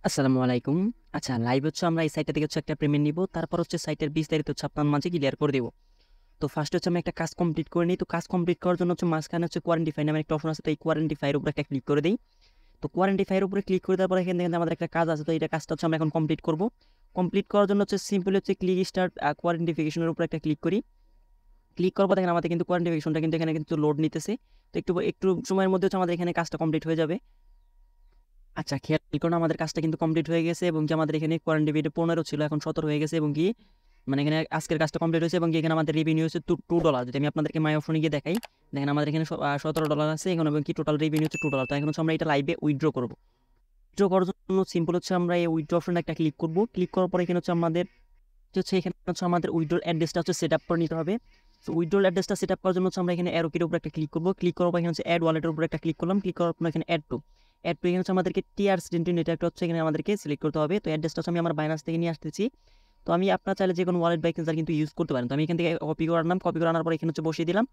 আসসালামু আলাইকুম। আচ্ছা, লাইভ হচ্ছে আমরা এই সাইটটা থেকে হচ্ছে একটা পেমেন্ট নিব। তারপর হচ্ছে সাইটের বিস্তারিত হচ্ছে আপনার মাঝে ক্লিয়ার করে দেব। তো ফার্স্টে হচ্ছে আমি একটা কাজ কমপ্লিট করে নিই। তো কাজ কমপ্লিট করার জন্য হচ্ছে মাঝখানে হচ্ছে কোয়ারেন্টিফাই নামের একটা অপশন আছে। তো এই কোয়ারেন্টিফাই এর উপরে একটা ক্লিক করে দেই। তো কোয়ারেন্টিফাই এর উপরে ক্লিক করে দেওয়ার পরে এখান থেকে আমাদের একটা কাজ আছে। তো এইটা কাজটা হচ্ছে আমরা এখন কমপ্লিট করব। কমপ্লিট করার জন্য হচ্ছে সিম্পলি হচ্ছে ক্লিক স্টার্ট কোয়ারেন্টিফিকেশন এর উপরে একটা ক্লিক করি। ক্লিক করার পর দেখেন আমাদের কিন্তু কোয়ারেন্টিফিকেশনটা কিন্তু এখানে কিন্তু লোড নিতেছে। তো একটু সময়ের মধ্যে হচ্ছে আমাদের এখানে কাজটা কমপ্লিট হয়ে যাবে। আচ্ছা, খেয়াল করুন আমাদের কাজটা কিন্তু কমপ্লিট হয়ে গেছে এবং কি আমাদের এখানে কোয়ারেন্টিন 15 ছিল, এখন 17 হয়ে গেছে এবং কি মানে এখানে আজকের কাজটা কমপ্লিট হয়েছে এবং কি এখানে আমাদের রেভিনিউ হচ্ছে $2। যদি আমি আপনাদেরকে মাই অপশনে গিয়ে দেখাই, দেখেন আমাদের এখানে $17 আছে এখন এবং কি টোটাল রেভিনিউ হচ্ছে $2। তো এখন হচ্ছে আমরা এটা লাইভে উইথড্র করবো। উইথড্র করার জন্য সিম্পল হচ্ছে আমরা এই উইথড্র অপশনটা একটা ক্লিক করবো। ক্লিক করার পর এখানে হচ্ছে আমাদের এখানে হচ্ছে আমাদের উইথড্রল অ্যাড্রেসটা হচ্ছে সেট আপ করে নিতে হবে। তো উইথড্রল অ্যাড্রেসটা সেট আপ করার জন্য হচ্ছে আমরা এখানে অ্যারো কির উপর একটা ক্লিক করবো। ক্লিক করার পর এখানে হচ্ছে অ্যাড ওয়ালেটের উপর একটা ক্লিক করলাম। ক্লিক করার পর এখানে অ্যাড টু এখানে হচ্ছে আমাদেরকে টিআর নেটওয়ার্কটা হচ্ছে এখানে আমাদেরকে সিলেক্ট করতে হবে। তো অ্যাড্রেসটা হচ্ছে আমি আমার বাইনান্স থেকে নিয়ে আসতেছি। তো আমি আপনার চাইলে যে কোনো ওয়ালেট বা এক্সচেঞ্জার কিন্তু ইউজ করতে পারেন। তো আমি এখান থেকে কপি করে আনলাম। কপি করে আনার পর এখানে হচ্ছে বসিয়ে দিলাম।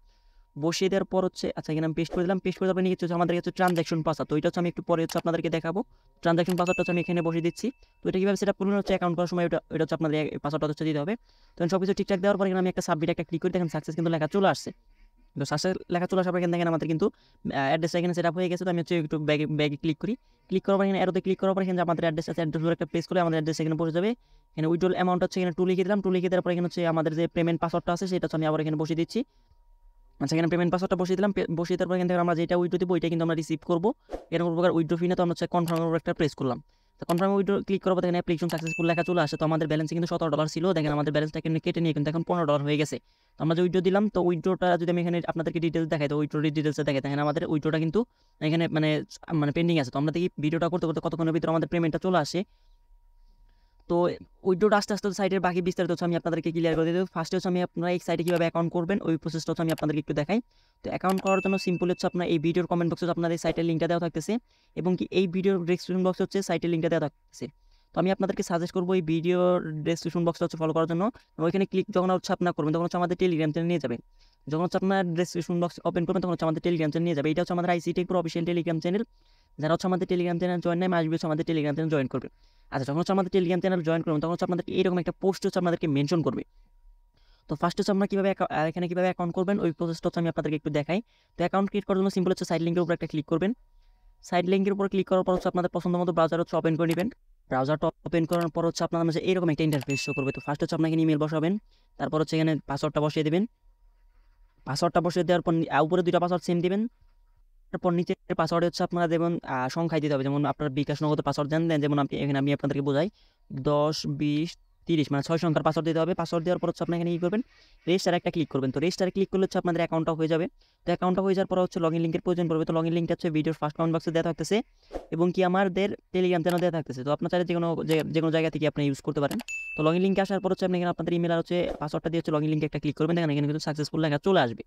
বসিয়ে দেওয়ার পর হচ্ছে আচ্ছা এখানে আমি পেস্ট করে দিলাম। পেস্ট করে দেওয়ার পর নিয়ে হচ্ছে আমাদের হচ্ছে ট্রানজাকশন পাসওয়ার্ড। তো এটা হচ্ছে আমি একটু পরে হচ্ছে আপনাদেরকে দেখাবো। ট্রানজাকশন পাসওয়ার্ডটা হচ্ছে আমি এখানে বসিয়ে দিচ্ছি। তো এটা কিভাবে সেট আপ করবেন হচ্ছে অ্যাকাউন্ট করার সময় এটা হচ্ছে আপনাদের পাসওয়ার্ডটা হচ্ছে দিতে হবে। তো সব কিছু ঠিকঠাক দেওয়ার পর এখানে আমি একটা সাবমিট একটা ক্লিক করি, দেখেন সাকসেস কিন্তু লেখা চলে আসছে। তো সাকসেস লেখা চলে আসার পর এখানে দেখেন আমাদের কিন্তু অ্যাড্রেসটা এখানে সেট আপ হয়ে গেছে। তো আমি হচ্ছে একটু ব্যাগে ক্লিক করি। ক্লিক করার পর এখানে অ্যারোতে ক্লিক করার পর এখানে যে আমাদের অ্যাড্রেস আছে অ্যাড্রেস একটা প্লেস করে আমাদের অ্যাড্রেস এখানে পড়ে যাবে। এখানে উইথড্রল অ্যামাউন্ট হচ্ছে এখানে 2 লিখে দিলাম। 2 লিখে দেওয়ার পর এখানে হচ্ছে আমাদের যে পেমেন্ট পাসওয়ার্ডটা আছে সেটা হচ্ছে আমি আবার এখানে বসিয়ে দিচ্ছি। আচ্ছা, এখানে পেমেন্ট পাসওয়ার্ডটা বসিয়ে দিলাম। বসিয়ে দেওয়ার পর এখান থেকে আমরা যেটা উইথড্র দিব ওইটা কিন্তু আমরা রিসিভ করবো। এরকম প্রকার উইথড্র ফি না, তো আমরা হচ্ছে কনফার্মের উপর একটা প্রেস করলাম। তো কনফার্ম উইথড্র ক্লিক করার পর এখানে অ্যাপ্লিকেশন সাকসেসফুল লেখা চলে আসে। তো আমাদের ব্যালেন্স কিন্তু $17 ছিল, দেখেন আমাদের ব্যালেন্সটা কিন্তু কেটে নিয়ে কিন্তু এখন $15 হয়ে গেছে। তো আমরা যে উইথড্র দিলাম, তো উইথড্রটা যদি আমি এখানে আপনাদেরকে ডিটেলস দেখাই, তো উইথড্র ডিটেলসে দেখে দেখেন আমাদের উইথড্রটা কিন্তু এখানে মানে মানে পেন্ডিং আছে। তো আমরা দেখি ভিডিওটা করতে করতে কতক্ষণের ভিতরে আমাদের পেমেন্টটা চলে আসে। তো উইথড্রটা আস্তে আস্তে সাইটের বাকি বিস্তারিত হচ্ছে আমি আপনাদেরকে ক্লিয়ার করে দেবো। ফার্স্টে হচ্ছে আমি আপনারা এই সাইটে কীভাবে অ্যাকাউন্ট করবেন ওই প্রসেসটা হচ্ছে আমি আপনাদেরকে একটু দেখাই। তো অ্যাকাউন্ট করার জন্য সিম্পল হচ্ছে আপনার এই ভিডিওর কমেন্ট বক্সে আপনাদের এই সাইটের লিঙ্কটা দেওয়া থাকতেছে এবং কি এই ভিডিওর ডেসক্রিপশন বক্সে হচ্ছে সাইটের লিঙ্কটা দেওয়া থাকতেছে। তো আমি আপনাদেরকে সাজেস্ট করবো এই ভিডিওর ডেসক্রিপশন বক্সটা হচ্ছে ফলো করার জন্য। ওইখানে ক্লিক যখন হচ্ছে আপনার করবেন তখন হচ্ছে আমাদের টেলিগ্রাম চ্যানেল নিয়ে যাবেন। যখন হচ্ছে আপনার ডেসক্রিপশন বক্স ওপেন করবেন তখন হচ্ছে আমাদের টেলিগ্রাম চ্যানেল নিয়ে যাবে। এটা হচ্ছে আমাদের আইসিটি পুরো অফিসিয়াল টেলিগ্রাম চ্যানেল। যারা হচ্ছে আমাদের টেলিগ্রাম চ্যানেল জয়েন নেয় আসবে হচ্ছে আমাদের টেলিগ্রাম চ্যানেল জয়েন করবে। আচ্ছা, যখন হচ্ছে আমাদের টেলিগ্রাম চ্যানেল জয়েন করবেন তখন হচ্ছে আপনাদেরকে এইরকম একটা পোস্ট হচ্ছে আপনাদেরকে মেনশন করবে। তো ফার্স্ট হচ্ছে আমরা কীভাবে এখানে কীভাবে অ্যাকাউন্ট করবেন ওই প্রসেসটা হচ্ছে আমি আপনাদেরকে একটু দেখাই। তো অ্যাকাউন্ট ক্রিয়েট করার জন্য সিম্পল হচ্ছে সাইড লিঙ্কের উপর একটা ক্লিক করবেন। সাইড লিঙ্কের উপর ক্লিক করার পর হচ্ছে আপনাদের পছন্দ মতো ব্রাউজার হচ্ছে ওপেন করে নেবেন। ব্রাউজারটা ওপেন করার পর হচ্ছে আপনার মাঝে এরকম একটা ইন্টারফেস শো করবে। তো ফার্স্ট হচ্ছে আপনাকে ইমেল বসাবেন, তারপর হচ্ছে এখানে পাসওয়ার্ডটা বসিয়ে দেবেন। পাসওয়ার্ডটা বসিয়ে দেওয়ার পর উপরে 2টা পাসওয়ার্ড সেম দিবেন। তারপর নিচের পাসওয়ার্ড হচ্ছে আপনারা যেমন সংখ্যায় দিতে হবে, যেমন আপনার বিকাশ নগদ পাসওয়ার্ড দেন, যেমন আপনি এখানে আমি আপনাদেরকে বোঝাই 10 20 30 মানে 6 সংখ্যার পাসওয়ার্ড দিতে হবে। পাসওয়ার্ড দেওয়ার পর হচ্ছে আপনি এখানে কি করবেন, রেজিস্টার একটা ক্লিক করবেন। তো রেজিস্টারে ক্লিক করলে হচ্ছে আপনাদের অ্যাকাউন্টটা হয়ে যাবে। তো অ্যাকাউন্টটা হয়ে যাওয়ার পর হচ্ছে লগইন লিঙ্কের প্রয়োজন পড়বে। তো লগইন লিঙ্কটা হচ্ছে ভিডিওর ফার্স্ট কমেন্ট বক্সে দেওয়া থাকতেছে এবং কি আমাদের টেলিগ্রাম চ্যানেল দেওয়া থাকতেছে। তো আপনার চাইলে যে কোনো জায়গা থেকে আপনি ইউজ করতে পারেন। তো লগইন লিঙ্কে আসার পর হচ্ছে আপনি এখানে আপনাদের ইমেল আর হচ্ছে পাসওয়ার্ডটা দিয়ে হচ্ছে লগইন লিঙ্কে একটা ক্লিক করবেন, দেখেন এখানে কিন্তু সাকসেসফুল লেখা চলে আসবে।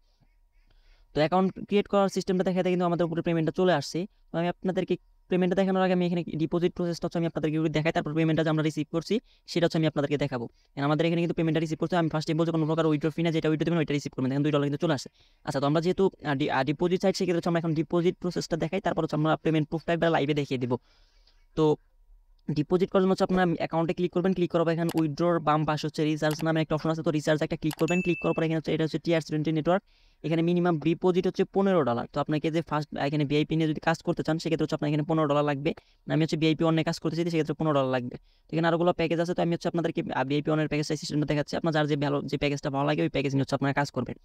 তো অ্যাকাউন্ট ক্রিয়েট করার সিস্টেমটা দেখাতে কিন্তু আমাদের উপরে পেমেন্টটা চলে আসছে। তো আমি আপনাদেরকে পেমেন্টটা দেখানোর আগে আমি এখানে ডিপোজিট প্রসেসটা হচ্ছে আমি আপনাদেরকে দেখাই, তারপর পেমেন্টটা যে আমরা রিসিভ করছি সেটা হচ্ছে আমি আপনাদেরকে দেখাবো। আমাদের এখানে কিন্তু পেমেন্টটা রিসিভ করতে আমি ফার্স্টে বলছি কোনো প্রকার উইথড্র ফি না, যেটা উইথড্র দেবেন ওইটা রিসিভ করবেন, দেখেন $2 কিন্তু চলে আসে। আচ্ছা, তো আমরা যেহেতু ডিপোজিট চাই সেক্ষেত্রে হচ্ছে আমরা এখন ডিপোজিট প্রসেসটা দেখাই, তারপর হচ্ছে আমরা পেমেন্ট প্রুফটা একবার লাইভে দেখিয়ে দেবো। তো ডিপোজিট করার জন্য হচ্ছে আপনার অ্যাকাউন্টে ক্লিক করবেন। ক্লিক করার পর এখানে উইথড্রর বাম পাশে হচ্ছে রিচার্জ নামে একটা অপশন আছে। তো রিচার্জ একটা ক্লিক করবেন। ক্লিক করার পর এখানে হচ্ছে এটা হচ্ছে টিআর20 নেটওয়ার্ক। এখানে মিনিমাম ডিপোজিট হচ্ছে $15। তো আপনাকে যে ফার্স্ট এখানে ভিআইপি নিয়ে যদি কাজ করতে চান সেক্ষেত্রে হচ্ছে আপনার এখানে $15 লাগবে। আমি হচ্ছে ভিআইপি অনেক কাজ করতে চাই সেক্ষেত্রে $15 লাগবে। তো এখানে আরোগুলো প্যাকেজ আছে। তো আমি হচ্ছে আপনাদেরকে ভিআইপি অনের প্যাকেজটা সিস্টেমটা দেখাচ্ছি। আপনার যার যে প্যাকেজটা ভালো লাগে ওই প্যাকেজ নিয়ে হচ্ছে আপনার কাজ করবেন।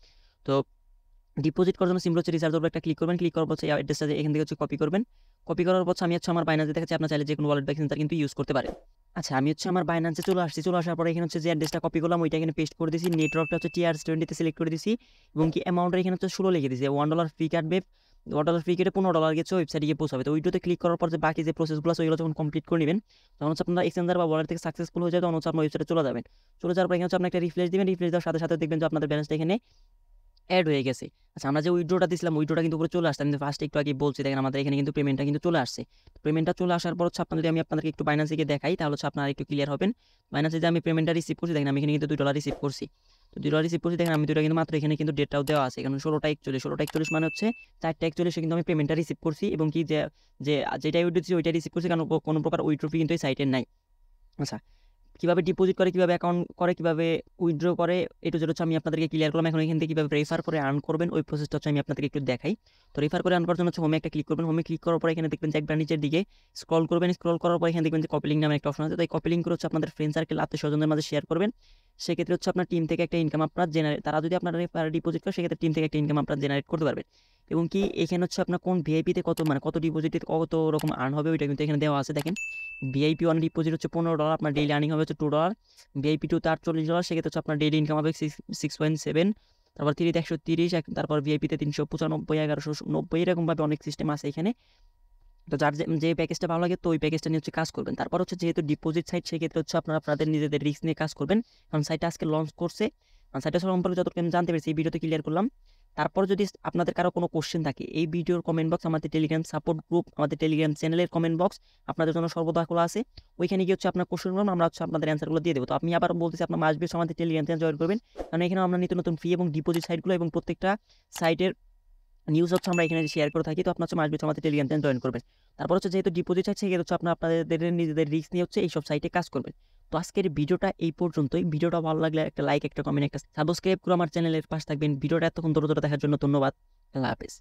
তো ডিপোজিট করার জন্য সিম্পল হচ্ছে রিচার্জ উপর একটা ক্লিক করবেন। ক্লিক করার পর হচ্ছে অ্যাড্রেসটা এখান থেকে হচ্ছে কপি করবেন। কপি করার পর আমি হচ্ছে আমার বাইনান্সে দেখাচ্ছি, আপনার চাইলে যে কোনো ওয়ালেট বা এক্সচেঞ্জার কিন্তু ইউজ করতে পারেন। আচ্ছা, আমি হচ্ছে আমার বাইনান্সে চলে আসছি। চলে আসার পরে এখানে হচ্ছে যে অ্যাড্রেসটা কপি করলাম ওইটা এখানে পেস্ট করে দিয়েছি। নেটওয়ার্কটা হচ্ছে টিআর20 তে সিলেক্ট করে দিয়েছি এবং কি অ্যামাউন্টটা এখানে হচ্ছে 16 লিখে দিয়েছি। $1 ফি কাটবে। $1 ফি কেটে $15 গেছে ওয়েবসাইটে গিয়ে পৌঁছাবে। তো ওইটাতে ক্লিক করার পর যে বাকি যে প্রসেসগুলো আছে ওইগুলো যখন কমপ্লিট করে নেবেন তখন হচ্ছে আপনার এক্সচেঞ্জার বা ওয়ালেট থেকে সাকসেসফুল হয়ে যায়, তখন হচ্ছে আপনার ওয়েবসাইটে চলে যাবেন। চলে যাওয়ার পর এখানে হচ্ছে আপনি একটা রিফ্রেশ দিবেন। রিফ্রেশ দেওয়ার সাথে সাথে দেখবেন যে আপনাদের ব্যালেন্সটা এখানে অ্যাড হয়ে গেছে। আচ্ছা, আমরা যে উইথড্রটা দিছিলাম ওইড্রোটা কিন্তু উপরে চলে আসছে। আমি ফার্স্ট একটু আগে বলছি, দেখেন আমাদের এখানে কিন্তু পেমেন্টটা কিন্তু চলে আসছে। পেমেন্টটা চলে আসার পর হচ্ছে আপনাদের আমি আপনাদেরকে একটু বাইনান্সে গিয়ে দেখাই, তাহলে হচ্ছে আপনারা একটু ক্লিয়ার হবেন। বাইনান্সে যে আমি পেমেন্টটা রিসিভ করছি, দেখেন আমি এখানে কিন্তু $2 রিসিভ করছি। তো 2টা রিসিভ করছি, দেখেন আমি 2টা কিন্তু মাত্র এখানে কিন্তু ডেটটাও দেওয়া আছে, এখানে 16টা 41 মানে হচ্ছে 4টা 41 কিন্তু আমি পেমেন্টটা রিসিভ করছি, এবং কি যে যেটাই উইথড্র দিচ্ছি ওইটাই রিসিভ করছি, কারণ কোনো প্রকার উইথড্র ফি কিন্তু এই সাইটের নাই। আচ্ছা, কিভাবে ডিপোজিট করে, কিভাবে অ্যাকাউন্ট করে, কিভাবে উইথড্র করে, এটু যেটা হচ্ছে আমি আপনাদেরকে ক্লিয়ার করলাম। এখন এখান থেকে কিভাবে রেফার করে আর্ন করবেন ওই প্রসেসটা হচ্ছে আমি আপনাদেরকে একটু দেখাই। তো রেফার করে আর্ন করার জন্য হচ্ছে হোমে একটা ক্লিক করবেন, হোমে ক্লিক করার পর এখানে দেখবেন যে একবার নিচের দিকে স্ক্রল করবেন, স্ক্রল করার পর এখানে দেখবেন যে কপি লিঙ্ক নামে একটা অপশন আছে। তাই কপি লিঙ্ক করে হচ্ছে আপনাদের ফ্রেন্ড সার্কেল আত্মীয় স্বজনদের মাঝে শেয়ার করবেন। সেক্ষেত্রে হচ্ছে আপনার টিম থেকে একটা ইনকাম আপনার জেনারেট, তারা যদি আপনার রেফার ডিপোজিট করে সেক্ষেত্রে টিম থেকে একটা ইনকাম আপনার জেনারেট করতে পারবেন। এবং কি এখানে হচ্ছে আপনার কোন ভিআইপিতে কত কত ডিপোজিটে কত রকম আর্ন হবে ওইটা কিন্তু এখানে দেওয়া আছে। দেখেন ভিআইপি 1 ডিপোজিট হচ্ছে $15, আপনার ডেইলি আর্নিং হবে হচ্ছে $2, ভিআইপি 2 তার $40, সেক্ষেত্রে হচ্ছে আপনার ডেইলি ইনকাম হবে 6.7, তারপর 3 130, তারপর ভিআইপিতে 395, 1190, এরকমভাবে অনেক সিস্টেম আছে এখানে। তো যার যে প্যাকেজটা ভালো লাগে তো ওই প্যাকেজটা নিয়ে হচ্ছে কাজ করবেন। তারপর হচ্ছে যেহেতু ডিপোজিট সাইট, সেক্ষেত্রে হচ্ছে আপনারা আপনাদের নিজেদের রিস্ক নিয়ে কাজ করবেন, কারণ সাইটটা আজকে লঞ্চ করছে। সাইটটা সম্পর্কে যতটুকু আমি জানতে পেরেছি এই ভিডিওতে ক্লিয়ার করলাম। তারপর যদি আপনাদের কারো কোনো কোশ্চেন থাকে, এই ভিডিওর কমেন্ট বক্স, আমাদের টেলিগ্রাম সাপোর্ট গ্রুপ, আমাদের টেলিগ্রাম চ্যানেলের কমেন্ট বক্স আপনাদের জন্য সর্বদা খোলা আছে। ওইখানে গিয়ে হচ্ছে আপনার কোশ্চেন করবেন, আমরা হচ্ছে আপনাদের অ্যান্সারগুলো দিয়ে দেবো। তো আপনি আবার বলতেছি আপনার মাস বেশ আমাদের টেলিগ্রাম চ্যানেল জয়েন করবেন, কারণ এখানে আমরা নিত্য নতুন ফ্রি এবং ডিপোজিট সাইটগুলো এবং প্রত্যেকটা সাইটের নিউজ হচ্ছে আমরা এখানে শেয়ার করে থাকি। তো আপনার হচ্ছে মাসবিচ আমাদের টেলিগ্রাম চ্যানেল জয়েন করবেন। তারপর হচ্ছে যেহেতু ডিপোজিট আছে সেক্ষেত্রে হচ্ছে আপনাদের নিজেদের রিস্ক নিয়ে হচ্ছে এইসব সাইটে কাজ করবেন। তো আজকের ভিডিওটা এই পর্যন্তই। ভিডিওটা ভালো লাগলে একটা লাইক, একটা কমেন্ট, একটা সাবস্ক্রাইব করে আমার চ্যানেলের পাশে থাকবেন। ভিডিওটা এতক্ষণ ধরে দেখার জন্য ধন্যবাদ। আল্লাহ হাফেজ।